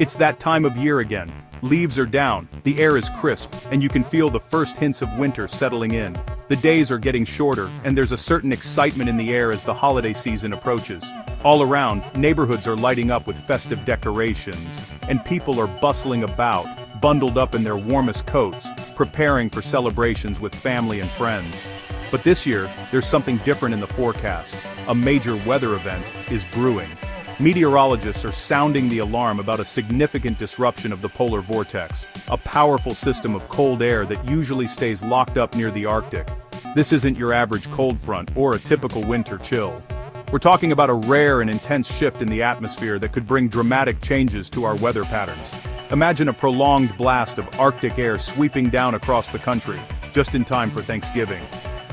It's that time of year again. Leaves are down, the air is crisp, and you can feel the first hints of winter settling in. The days are getting shorter, and there's a certain excitement in the air as the holiday season approaches. All around, neighborhoods are lighting up with festive decorations, and people are bustling about, bundled up in their warmest coats, preparing for celebrations with family and friends. But this year, there's something different in the forecast. A major weather event is brewing. Meteorologists are sounding the alarm about a significant disruption of the polar vortex, a powerful system of cold air that usually stays locked up near the Arctic. This isn't your average cold front or a typical winter chill. We're talking about a rare and intense shift in the atmosphere that could bring dramatic changes to our weather patterns. Imagine a prolonged blast of Arctic air sweeping down across the country, just in time for Thanksgiving.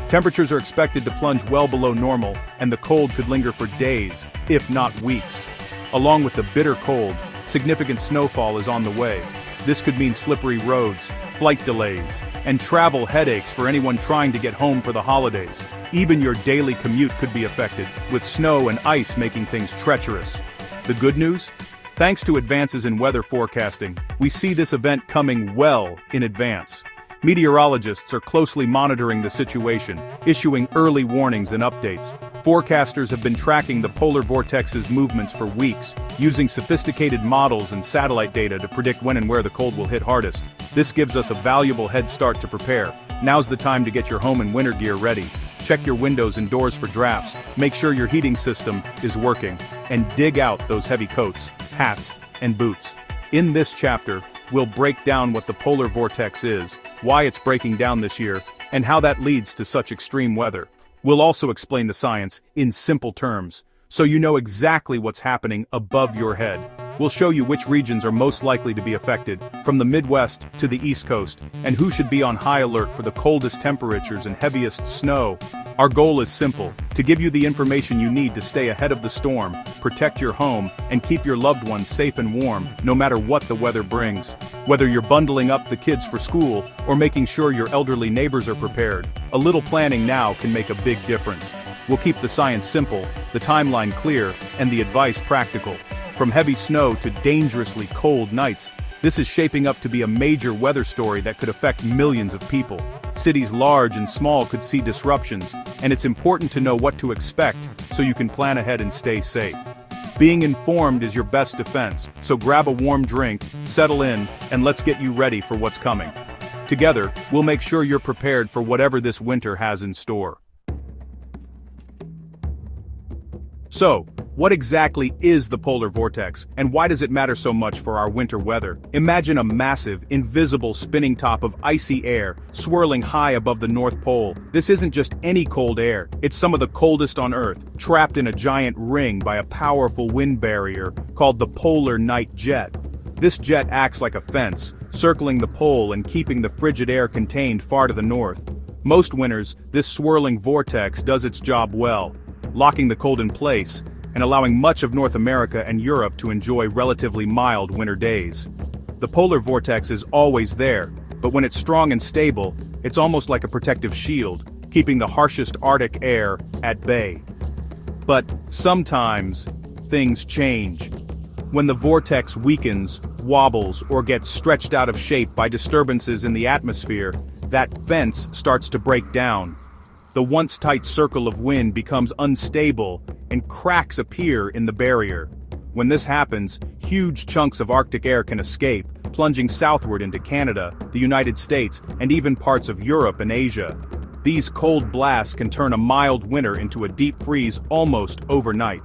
Temperatures are expected to plunge well below normal, and the cold could linger for days, if not weeks. Along with the bitter cold, significant snowfall is on the way. This could mean slippery roads, flight delays, and travel headaches for anyone trying to get home for the holidays. Even your daily commute could be affected, with snow and ice making things treacherous. The good news? Thanks to advances in weather forecasting, we see this event coming well in advance. Meteorologists are closely monitoring the situation, issuing early warnings and updates. Forecasters have been tracking the polar vortex's movements for weeks, using sophisticated models and satellite data to predict when and where the cold will hit hardest. This gives us a valuable head start to prepare. Now's the time to get your home and winter gear ready. Check your windows and doors for drafts, make sure your heating system is working, and dig out those heavy coats, hats, and boots. In this chapter, we'll break down what the polar vortex is, why it's breaking down this year, and how that leads to such extreme weather. We'll also explain the science in simple terms, so you know exactly what's happening above your head. We'll show you which regions are most likely to be affected, from the Midwest to the East Coast, and who should be on high alert for the coldest temperatures and heaviest snow. Our goal is simple: to give you the information you need to stay ahead of the storm, protect your home, and keep your loved ones safe and warm, no matter what the weather brings. Whether you're bundling up the kids for school, or making sure your elderly neighbors are prepared, a little planning now can make a big difference. We'll keep the science simple, the timeline clear, and the advice practical. From heavy snow to dangerously cold nights, this is shaping up to be a major weather story that could affect millions of people. Cities large and small could see disruptions, and it's important to know what to expect so you can plan ahead and stay safe. Being informed is your best defense, so grab a warm drink, settle in, and let's get you ready for what's coming. Together, we'll make sure you're prepared for whatever this winter has in store. So, what exactly is the polar vortex, and why does it matter so much for our winter weather? Imagine a massive, invisible spinning top of icy air, swirling high above the North Pole. This isn't just any cold air, it's some of the coldest on Earth, trapped in a giant ring by a powerful wind barrier called the polar night jet. This jet acts like a fence, circling the pole and keeping the frigid air contained far to the north. Most winters, this swirling vortex does its job well, locking the cold in place, and allowing much of North America and Europe to enjoy relatively mild winter days. The polar vortex is always there, but when it's strong and stable, it's almost like a protective shield, keeping the harshest Arctic air at bay. But sometimes, things change. When the vortex weakens, wobbles, or gets stretched out of shape by disturbances in the atmosphere, that fence starts to break down. The once tight circle of wind becomes unstable, and cracks appear in the barrier. When this happens, huge chunks of Arctic air can escape, plunging southward into Canada, the United States, and even parts of Europe and Asia. These cold blasts can turn a mild winter into a deep freeze almost overnight.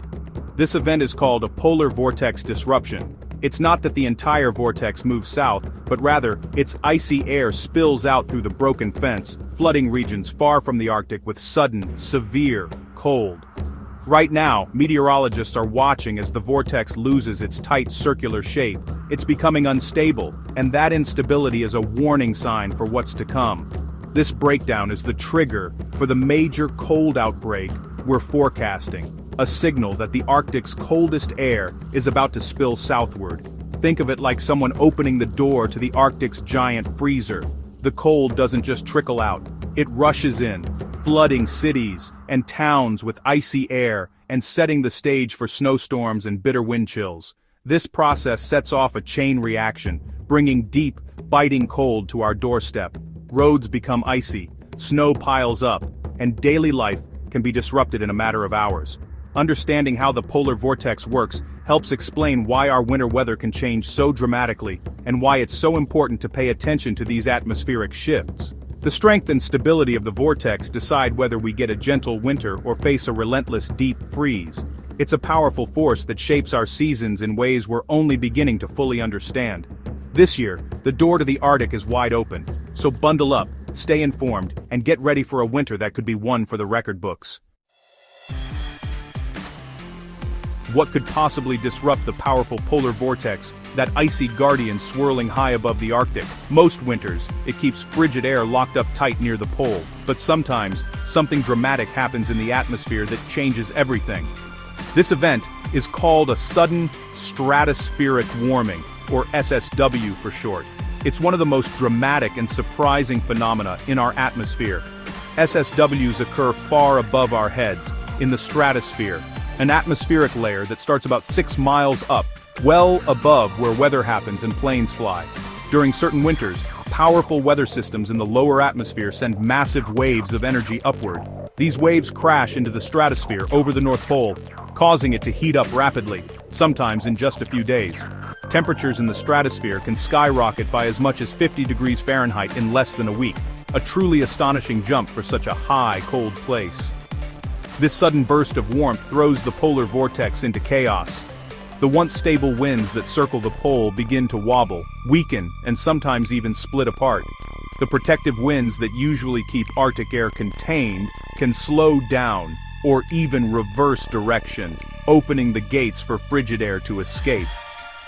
This event is called a polar vortex disruption. It's not that the entire vortex moves south, but rather, its icy air spills out through the broken fence, flooding regions far from the Arctic with sudden, severe cold. Right now, meteorologists are watching as the vortex loses its tight circular shape. It's becoming unstable, and that instability is a warning sign for what's to come. This breakdown is the trigger for the major cold outbreak we're forecasting. A signal that the Arctic's coldest air is about to spill southward. Think of it like someone opening the door to the Arctic's giant freezer. The cold doesn't just trickle out, it rushes in, flooding cities and towns with icy air and setting the stage for snowstorms and bitter wind chills. This process sets off a chain reaction, bringing deep, biting cold to our doorstep. Roads become icy, snow piles up, and daily life can be disrupted in a matter of hours. Understanding how the polar vortex works helps explain why our winter weather can change so dramatically and why it's so important to pay attention to these atmospheric shifts. The strength and stability of the vortex decide whether we get a gentle winter or face a relentless deep freeze. It's a powerful force that shapes our seasons in ways we're only beginning to fully understand. This year, the door to the Arctic is wide open, so bundle up, stay informed, and get ready for a winter that could be one for the record books. What could possibly disrupt the powerful polar vortex, that icy guardian swirling high above the Arctic? Most winters, it keeps frigid air locked up tight near the pole, but sometimes, something dramatic happens in the atmosphere that changes everything. This event is called a sudden stratospheric warming, or SSW for short. It's one of the most dramatic and surprising phenomena in our atmosphere. SSWs occur far above our heads, in the stratosphere, an atmospheric layer that starts about 6 miles up, well above where weather happens and planes fly. During certain winters, powerful weather systems in the lower atmosphere send massive waves of energy upward. These waves crash into the stratosphere over the North Pole, causing it to heat up rapidly, sometimes in just a few days. Temperatures in the stratosphere can skyrocket by as much as 50 degrees Fahrenheit in less than a week, a truly astonishing jump for such a high, cold place. This sudden burst of warmth throws the polar vortex into chaos. The once stable winds that circle the pole begin to wobble, weaken, and sometimes even split apart. The protective winds that usually keep Arctic air contained can slow down, or even reverse direction, opening the gates for frigid air to escape.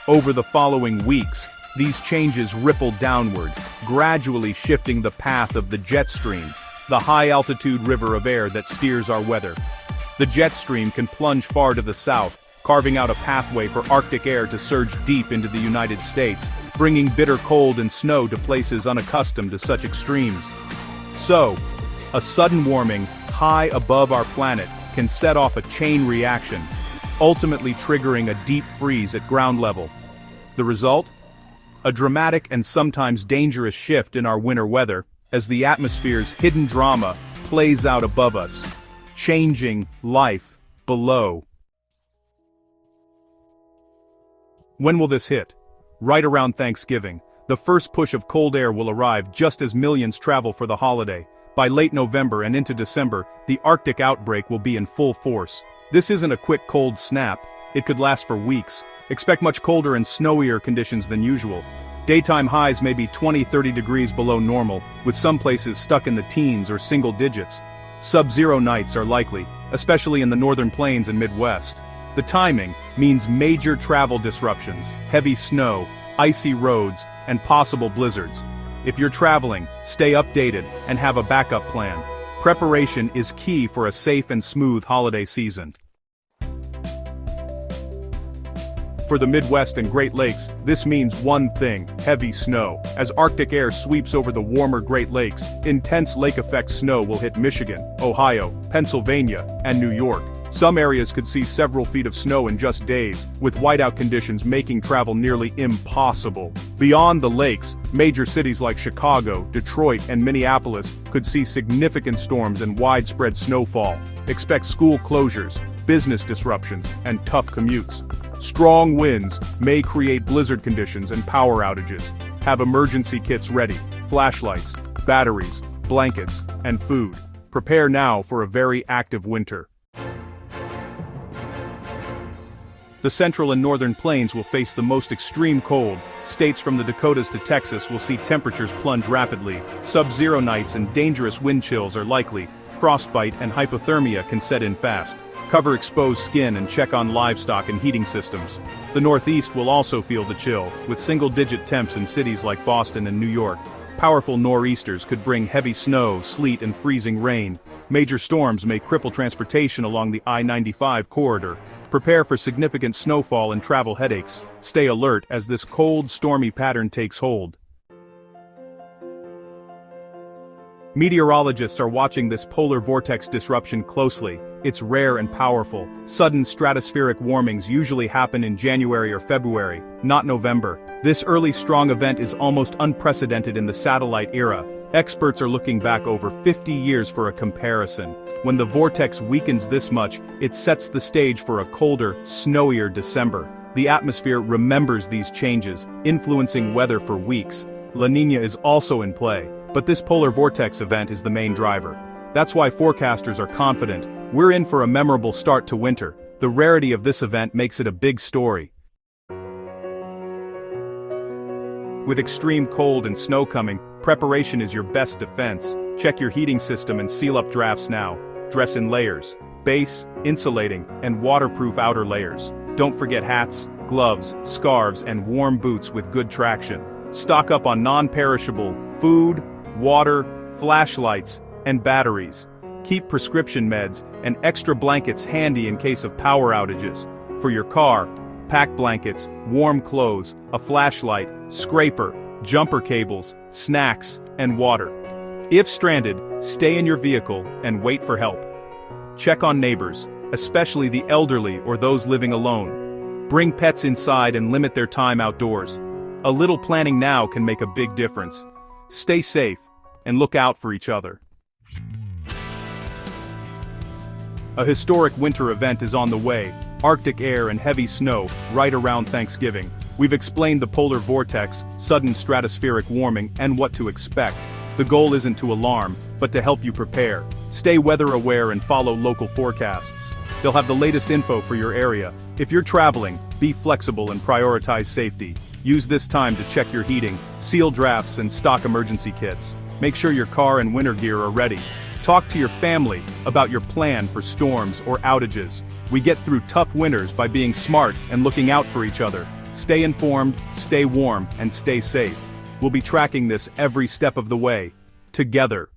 Over the following weeks, these changes ripple downward, gradually shifting the path of the jet stream, the high-altitude river of air that steers our weather. The jet stream can plunge far to the south, carving out a pathway for Arctic air to surge deep into the United States, bringing bitter cold and snow to places unaccustomed to such extremes. So, a sudden warming high above our planet can set off a chain reaction, ultimately triggering a deep freeze at ground level. The result? A dramatic and sometimes dangerous shift in our winter weather, as the atmosphere's hidden drama plays out above us, changing life below. When will this hit? Right around Thanksgiving. The first push of cold air will arrive just as millions travel for the holiday. By late November and into December, the Arctic outbreak will be in full force. This isn't a quick cold snap. It could last for weeks. Expect much colder and snowier conditions than usual. Daytime highs may be 20-30 degrees below normal, with some places stuck in the teens or single digits. Sub-zero nights are likely, especially in the northern plains and Midwest. The timing means major travel disruptions, heavy snow, icy roads, and possible blizzards. If you're traveling, stay updated and have a backup plan. Preparation is key for a safe and smooth holiday season. For the Midwest and Great Lakes, this means one thing: heavy snow. As Arctic air sweeps over the warmer Great Lakes, intense lake-effect snow will hit Michigan, Ohio, Pennsylvania, and New York. Some areas could see several feet of snow in just days, with whiteout conditions making travel nearly impossible. Beyond the lakes, major cities like Chicago, Detroit, and Minneapolis could see significant storms and widespread snowfall. Expect school closures, business disruptions, and tough commutes. Strong winds may create blizzard conditions and power outages. Have emergency kits ready: flashlights, batteries, blankets, and food. Prepare now for a very active winter. The central and northern plains will face the most extreme cold. States from the Dakotas to Texas will see temperatures plunge rapidly. Sub-zero nights and dangerous wind chills are likely. Frostbite and hypothermia can set in fast. Cover exposed skin and check on livestock and heating systems. The Northeast will also feel the chill, with single-digit temps in cities like Boston and New York. Powerful nor'easters could bring heavy snow, sleet, and freezing rain. Major storms may cripple transportation along the I-95 corridor. Prepare for significant snowfall and travel headaches. Stay alert as this cold, stormy pattern takes hold. Meteorologists are watching this polar vortex disruption closely. It's rare and powerful. Sudden stratospheric warmings usually happen in January or February, not November. This early strong event is almost unprecedented in the satellite era. Experts are looking back over 50 years for a comparison. When the vortex weakens this much, it sets the stage for a colder, snowier December. The atmosphere remembers these changes, influencing weather for weeks. La Niña is also in play, but this polar vortex event is the main driver. That's why forecasters are confident. We're in for a memorable start to winter. The rarity of this event makes it a big story. With extreme cold and snow coming, preparation is your best defense. Check your heating system and seal up drafts now. Dress in layers: base, insulating, and waterproof outer layers. Don't forget hats, gloves, scarves, and warm boots with good traction. Stock up on non-perishable food, water, flashlights, and batteries. Keep prescription meds and extra blankets handy in case of power outages. For your car, pack blankets, warm clothes, a flashlight, scraper, jumper cables, snacks, and water. If stranded, stay in your vehicle and wait for help. Check on neighbors, especially the elderly or those living alone. Bring pets inside and limit their time outdoors. A little planning now can make a big difference. Stay safe and look out for each other. A historic winter event is on the way: Arctic air and heavy snow, right around Thanksgiving. We've explained the polar vortex, sudden stratospheric warming, and what to expect. The goal isn't to alarm, but to help you prepare. Stay weather aware and follow local forecasts. They'll have the latest info for your area. If you're traveling, be flexible and prioritize safety. Use this time to check your heating, seal drafts, and stock emergency kits. Make sure your car and winter gear are ready. Talk to your family about your plan for storms or outages. We get through tough winters by being smart and looking out for each other. Stay informed, stay warm, and stay safe. We'll be tracking this every step of the way. Together.